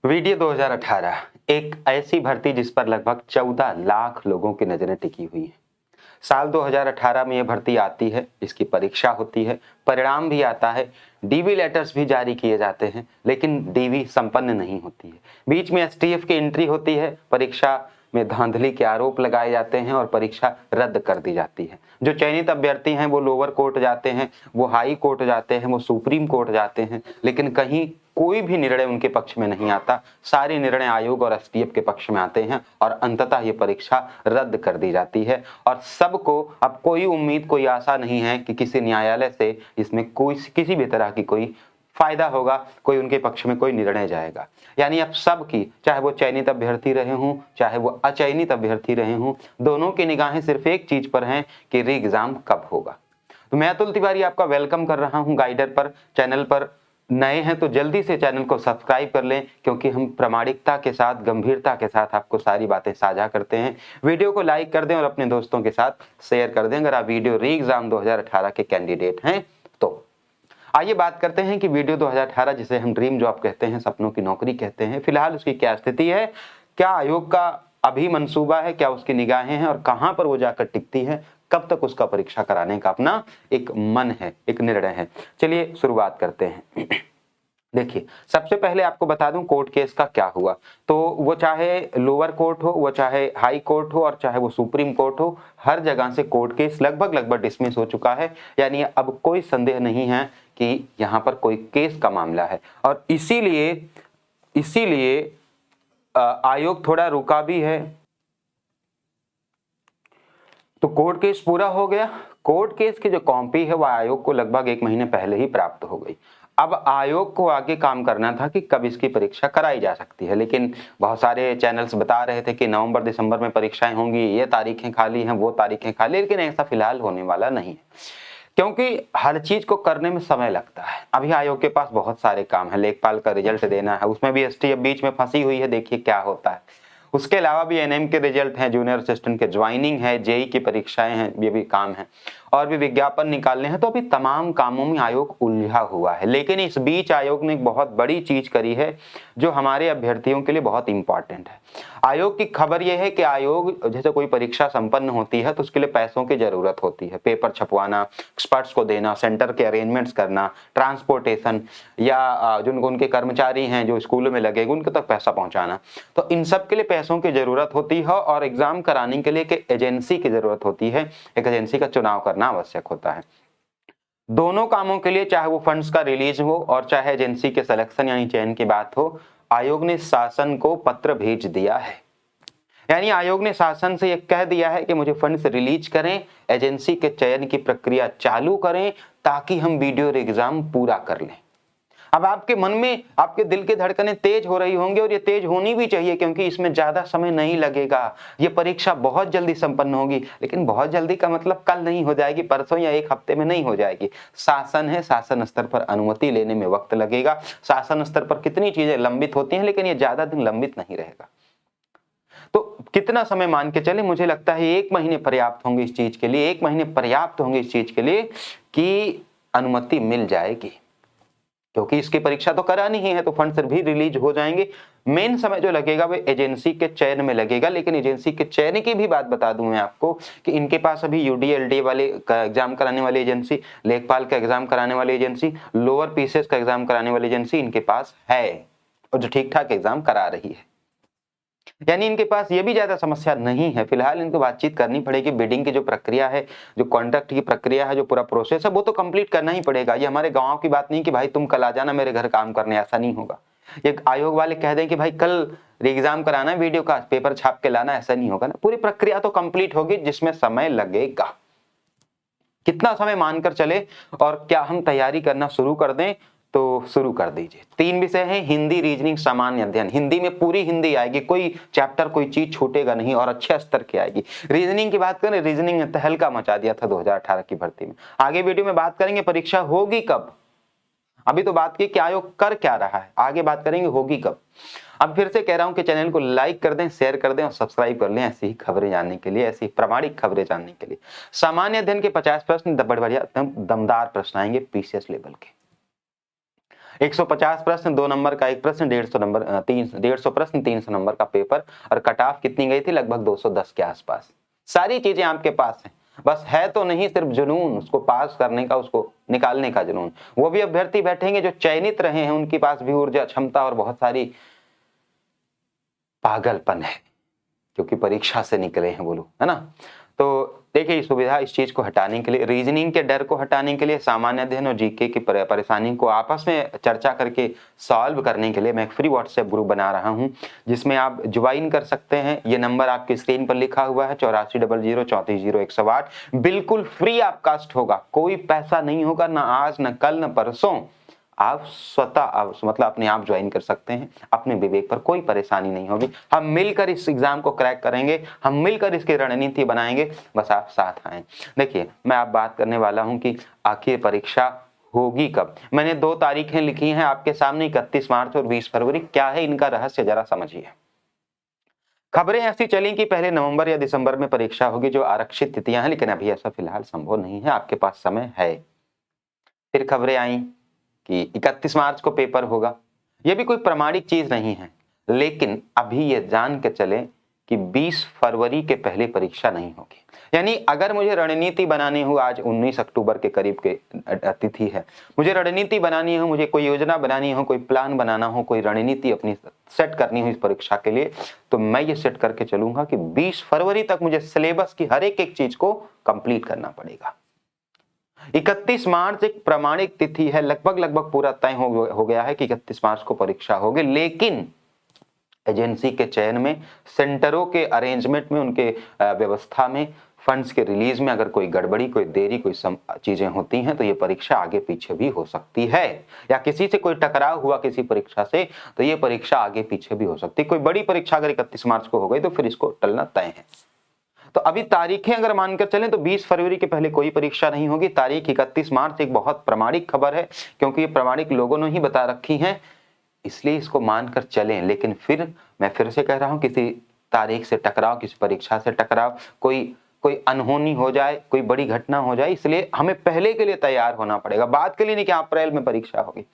Video 2018 एक ऐसी भर्ती जिस पर लगभग 14 लाख लोगों की नजरें टिकी हुई हैं। साल 2018 में यह भर्ती आती है, इसकी परीक्षा होती है, परिणाम भी आता है, डीवी लेटर्स भी जारी किए जाते हैं, लेकिन डीवी संपन्न नहीं होती है। बीच में एसटीएफ की एंट्री होती है, परीक्षा में धांधली के आरोप लगाए जाते हैं और परीक्षा रद्द कर दी जाती है। जो चयनित अभ्यर्थी हैं वो लोअर कोर्ट जाते हैं, वो हाई कोर्ट जाते हैं, वो सुप्रीम कोर्ट जाते हैं, लेकिन कहीं कोई भी निर्णय उनके पक्ष में नहीं आता। सारे निर्णय आयोग और एसटीएफ के पक्ष में आते हैं और अंततः ये परीक्षा रद्द कर दी जाती है। और सबको अब कोई उम्मीद, कोई आशा नहीं है कि किसी न्यायालय से इसमें कोई किसी भी तरह की कोई फायदा होगा, कोई उनके पक्ष में कोई निर्णय जाएगा। यानी अब सबकी, चाहे वो चयनित अभ्यर्थी रहे हों, चाहे वो अचयनित अभ्यर्थी रहे हों, दोनों की निगाहें सिर्फ एक चीज पर हैं कि री एग्जाम कब होगा। तो मैं अतुल तिवारी आपका वेलकम कर रहा हूं गाइडर पर। चैनल पर नए हैं तो जल्दी से चैनल को सब्सक्राइब कर लें, क्योंकि हम प्रामाणिकता के साथ, गंभीरता के साथ आपको सारी बातें साझा करते हैं। वीडियो को लाइक कर दें और अपने दोस्तों के साथ शेयर कर दें अगर आप वीडियो री एग्जाम 2018 के कैंडिडेट हैं तो। आइए बात करते हैं कि वीडियो 2018 जिसे हम ड्रीम जॉब कहते हैं, सपनों की नौकरी कहते हैं, फिलहाल उसकी क्या स्थिति है, क्या आयोग का अभी मंसूबा है, क्या उसकी निगाहें हैं और कहां पर वो जाकर टिकती है, कब तक उसका परीक्षा कराने का अपना एक मन है, एक निर्णय है। चलिए शुरुआत करते हैं। देखिए, सबसे पहले आपको बता दूं कोर्ट केस का क्या हुआ। तो वो चाहे लोअर कोर्ट हो, वो चाहे हाई कोर्ट हो और चाहे वो सुप्रीम कोर्ट हो, हर जगह से कोर्ट केस लगभग डिसमिस हो चुका है। यानी अब कोई संदेह नहीं है कि यहाँ पर कोई केस का मामला है। और इसीलिए आयोग थोड़ा रुका भी है। तो कोर्ट केस पूरा हो गया। कोर्ट केस की जो कॉपी है वह आयोग को लगभग 1 महीने पहले ही प्राप्त हो गई। अब आयोग को आगे काम करना था कि कब इसकी परीक्षा कराई जा सकती है, लेकिन बहुत सारे चैनल्स बता रहे थे कि नवंबर दिसंबर में परीक्षाएं होंगी, ये तारीखें खाली हैं, वो तारीखें खाली, लेकिन ऐसा फिलहाल होने वाला नहीं है, क्योंकि हर चीज को करने में समय लगता है। अभी आयोग के पास बहुत सारे काम है, लेखपाल का रिजल्ट देना है, उसमें भी एसटीएफ बीच में फंसी हुई है, देखिए क्या होता है। उसके अलावा भी एनएम के रिजल्ट हैं, जूनियर असिस्टेंट के ज्वाइनिंग है, जेई की परीक्षाएं हैं, ये भी काम है, और भी विज्ञापन निकालने हैं। तो अभी तमाम कामों में आयोग उलझा हुआ है। लेकिन इस बीच आयोग ने एक बहुत बड़ी चीज करी है जो हमारे अभ्यर्थियों के लिए बहुत इंपॉर्टेंट है। आयोग की खबर यह है कि आयोग, जैसे कोई परीक्षा संपन्न होती है तो उसके लिए पैसों की जरूरत होती है, पेपर छपवाना, एक्सपर्ट्स को देना, सेंटर के अरेंजमेंट्स करना, ट्रांसपोर्टेशन, या जो उनके कर्मचारी हैं जो स्कूलों में लगे उनके तक पैसा पहुंचाना। तो इन सब के लिए पैसों की जरूरत होती है और एग्जाम कराने के लिए एक एजेंसी की जरूरत होती है, एक एजेंसी का चुनाव करना आवश्यक होता है। दोनों कामों के लिए, चाहे वो फंड्स का रिलीज हो और चाहे एजेंसी के सिलेक्शन यानी चयन की बात हो, आयोग ने शासन को पत्र भेज दिया है। यानी आयोग ने शासन से ये कह दिया है कि मुझे फंड्स रिलीज करें, एजेंसी के चयन की प्रक्रिया चालू करें, ताकि हम वीडियो एग्जाम पूरा कर लें। अब आपके मन में, आपके दिल की धड़कनें तेज हो रही होंगी और ये तेज होनी भी चाहिए, क्योंकि इसमें ज्यादा समय नहीं लगेगा। ये परीक्षा बहुत जल्दी संपन्न होगी, लेकिन बहुत जल्दी का मतलब कल नहीं हो जाएगी, परसों या 1 हफ्ते में नहीं हो जाएगी। शासन है, शासन स्तर पर अनुमति लेने में वक्त लगेगा। शासन स्तर पर कितनी चीजें लंबित होती हैं, लेकिन ये ज्यादा दिन लंबित नहीं रहेगा। तो कितना समय मान के चले, मुझे लगता है 1 महीने पर्याप्त होंगे इस चीज के लिए, 1 महीने पर्याप्त होंगे इस चीज के लिए कि अनुमति मिल जाएगी, क्योंकि इसकी परीक्षा तो करानी ही है, तो फंड्स भी रिलीज हो जाएंगे। मेन समय जो लगेगा वो एजेंसी के चयन में लगेगा। लेकिन एजेंसी के चयन की भी बात बता दूं मैं आपको कि इनके पास अभी यूडीएलडी वाले का एग्जाम कराने वाली एजेंसी, लेखपाल का एग्जाम कराने वाली एजेंसी, लोअर पीसीएस का एग्जाम कराने वाली एजेंसी इनके पास है, और जो ठीक ठाक एग्जाम करा रही है। यानी इनके पास ये भी ज्यादा समस्या नहीं है। फिलहाल इनको बातचीत करनी पड़ेगी, बिडिंग की जो प्रक्रिया है, जो कॉन्ट्रैक्ट की प्रक्रिया है, जो पूरा प्रोसेस है, वो तो कंप्लीट करना ही पड़ेगा। ये हमारे गांव की बात नहीं कि भाई तुम कल आ जाना मेरे घर काम करने, ऐसा नहीं होगा। ये आयोग वाले कह दें कि भाई कल एग्जाम कराना है, वीडियो का पेपर छाप के लाना, ऐसा नहीं होगा ना। पूरी प्रक्रिया तो कंप्लीट होगी, जिसमें समय लगेगा। कितना समय मानकर चले और क्या हम तैयारी करना शुरू कर दें? तो शुरू कर दीजिए। 3 विषय हैं, हिंदी, रीजनिंग, सामान्य अध्ययन। हिंदी में पूरी हिंदी आएगी, कोई चैप्टर, कोई चीज छूटेगा नहीं और अच्छे स्तर की आएगी। रीजनिंग की बात करें, रीजनिंग ने तहलका मचा दिया था 2018 की भर्ती में। आगे वीडियो में बात करेंगे परीक्षा होगी कब। अभी तो बात की कि आयोग कर क्या रहा है, आगे बात करेंगे होगी कब। अब फिर से कह रहा हूं कि चैनल को लाइक कर दें, शेयर कर दें और सब्सक्राइब कर लें ऐसी ही खबरें जानने के लिए, ऐसी प्रामाणिक खबरें जानने के लिए। सामान्य अध्ययन के 50 प्रश्न, बढ़िया दमदार प्रश्न आएंगे पीसीएस लेवल के। 150 प्रश्न, 2 नंबर का एक प्रश्न, 150 प्रश्न, 300 नंबर का पेपर, और कट ऑफ कितनी गई थी? लगभग 210 के आसपास। सारी चीजें आपके पास हैं, बस है तो नहीं सिर्फ जुनून, उसको पास करने का, उसको निकालने का जुनून। वो भी अभ्यर्थी बैठेंगे जो चयनित रहे हैं, उनके पास भी ऊर्जा, क्षमता और बहुत सारी पागलपन है, क्योंकि परीक्षा से निकले हैं वो लोग, है ना। तो देखिए, सुविधा इस चीज को हटाने के लिए, रीजनिंग के डर को हटाने के लिए, सामान्य अध्ययन और जीके की परेशानी को आपस में चर्चा करके सॉल्व करने के लिए मैं एक फ्री व्हाट्सएप ग्रुप बना रहा हूं, जिसमें आप ज्वाइन कर सकते हैं। ये नंबर आपकी स्क्रीन पर लिखा हुआ है 8400340108। बिल्कुल फ्री ऑफ कास्ट होगा, कोई पैसा नहीं होगा, ना आज न कल न परसों। आप स्वतः मतलब अपने आप ज्वाइन कर सकते हैं, अपने विवेक पर कोई परेशानी नहीं होगी। हम मिलकर इस एग्जाम को क्रैक करेंगे, हम मिलकर इसकी रणनीति बनाएंगे, बस आप साथ आएं। देखिए, मैं आप बात करने वाला हूं कि आखिर परीक्षा होगी कब। मैंने 2 तारीखें लिखी हैं आपके सामने, 31 मार्च और 20 फरवरी। क्या है इनका रहस्य, जरा समझिए। खबरें ऐसी चली कि पहले नवंबर या दिसंबर में परीक्षा होगी, जो आरक्षित तिथियां हैं, लेकिन अभी ऐसा फिलहाल संभव नहीं है, आपके पास समय है। फिर खबरें आई कि 31 मार्च को पेपर होगा। यह भी कोई प्रमाणिक चीज नहीं है, लेकिन अभी यह जान के चले कि 20 फरवरी के पहले परीक्षा नहीं होगी। यानी अगर मुझे रणनीति बनानी हो, आज 19 अक्टूबर के करीब के तिथि है, मुझे रणनीति बनानी हो, मुझे कोई योजना बनानी हो, कोई प्लान बनाना हो, कोई रणनीति अपनी सेट करनी हो इस परीक्षा के लिए, तो मैं ये सेट करके चलूंगा कि 20 फरवरी तक मुझे सिलेबस की हर एक चीज को कंप्लीट करना पड़ेगा। 31 मार्च एक प्रमाणिक तिथि है, लगभग पूरा तय हो गया है कि 31 मार्च को परीक्षा होगी, लेकिन एजेंसी के चयन में, सेंटरों के अरेंजमेंट में, उनके व्यवस्था में, फंड्स के रिलीज में अगर कोई गड़बड़ी, कोई देरी, कोई चीजें होती हैं, तो ये परीक्षा आगे पीछे भी हो सकती है। या किसी से कोई टकराव हुआ किसी परीक्षा से, तो ये परीक्षा आगे पीछे भी हो सकती है। कोई बड़ी परीक्षा अगर 31 मार्च को हो गई तो फिर इसको टलना तय है। तो अभी तारीखें अगर मानकर चलें तो 20 फरवरी के पहले कोई परीक्षा नहीं होगी। तारीख 31 मार्च एक बहुत प्रमाणिक खबर है, क्योंकि ये प्रमाणिक लोगों ने ही बता रखी है, इसलिए इसको मानकर चलें। लेकिन फिर मैं फिर से कह रहा हूं, किसी तारीख से टकराव, किसी परीक्षा से टकराव, कोई अनहोनी हो जाए, कोई बड़ी घटना हो जाए, इसलिए हमें पहले के लिए तैयार होना पड़ेगा, बाद के लिए नहीं कि अप्रैल में परीक्षा होगी।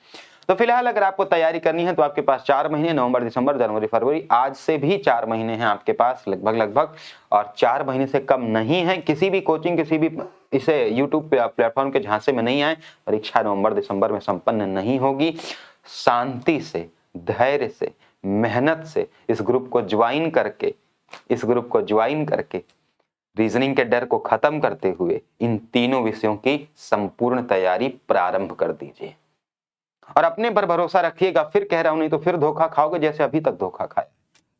तो फिलहाल अगर आपको तैयारी करनी है तो आपके पास 4 महीने, नवंबर, दिसंबर, जनवरी, फरवरी, आज से भी 4 महीने हैं आपके पास लगभग, और 4 महीने से कम नहीं है। किसी भी कोचिंग, किसी भी इसे यूट्यूब प्लेटफॉर्म के झांसे में नहीं आए, परीक्षा नवंबर दिसंबर में संपन्न नहीं होगी। शांति से, धैर्य से, मेहनत से इस ग्रुप को ज्वाइन करके रीजनिंग के डर को खत्म करते हुए इन तीनों विषयों की संपूर्ण तैयारी प्रारंभ कर दीजिए, और अपने पर भरोसा रखिएगा। फिर कह रहा हूं, नहीं तो फिर धोखा खाओगे जैसे अभी तक धोखा खाए।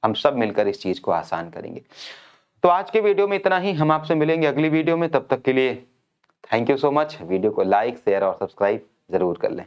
हम सब मिलकर इस चीज को आसान करेंगे। तो आज के वीडियो में इतना ही, हम आपसे मिलेंगे अगली वीडियो में। तब तक के लिए thank you so much. Video को लाइक, शेयर और सब्सक्राइब जरूर कर लें।